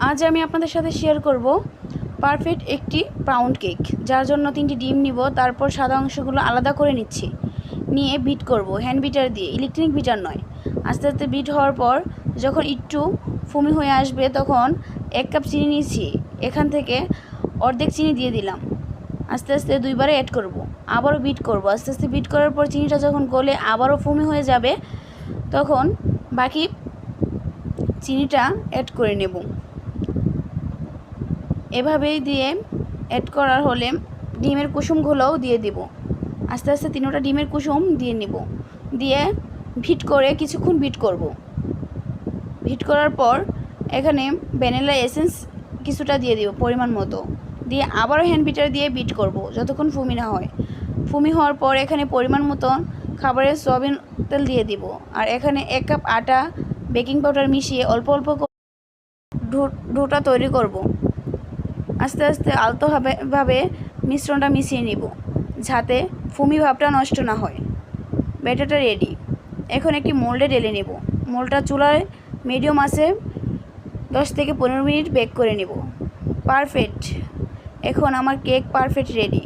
আজ আমি আপনাদের সাথে শেয়ার করব পারফেক্ট একটি পাউন্ড কেক, যার জন্য 3টি ডিম নিব। তারপর সাদা অংশগুলো আলাদা করে নিচ্ছি, নিয়ে বিট করব হ্যান্ড বিটার দিয়ে, ইলেকট্রিক বিটার নয়। আস্তে আস্তে বিট হওয়ার পর যখন একটু ফুমি হয়ে আসবে তখন 1 কাপ চিনি নিয়েছি, এখান থেকে অর্ধেক চিনি দিয়ে দিলাম। আস্তে আস্তে 2বারে অ্যাড করব, আবারও বিট করব। আস্তে আস্তে বিট করার পর চিনিটা যখন গলে আবারও ফুমি হয়ে যাবে তখন বাকি চিনিটা অ্যাড করে নেব। এভাবেই দিয়ে অ্যাড করার হলে ডিমের কুসুমগুলোও দিয়ে দিব। আস্তে আস্তে 3টা ডিমের কুসুম দিয়ে নিব, দিয়ে ভিট করে কিছুক্ষণ বিট করব। ভিট করার পর এখানে ভ্যানিলা এসেন্স কিছুটা দিয়ে দিব পরিমাণ মতো, দিয়ে আবারও হ্যান্ড বিটার দিয়ে বিট করব যতক্ষণ ফুমি না হয়। ফুমি হওয়ার পর এখানে পরিমাণ মতো খাবারের সয়াবিন তেল দিয়ে দিব, আর এখানে 1 কাপ আটা বেকিং পাউডার মিশিয়ে অল্প অল্প ডোটা তৈরি করব। আস্তে আস্তে আলতোভাবে মিশ্রণটা মিশিয়ে নিব যাতে ফুমি ভাবটা নষ্ট না হয়। ব্যাটারটা রেডি। এখন একটি মোল্ডে ঢেলে নেব। মোল্ডটা চুলায় মিডিয়াম আঁচে 10 থেকে 15 মিনিট বেক করে নেব। পারফেক্ট। এখন আমার কেক পারফেক্ট রেডি।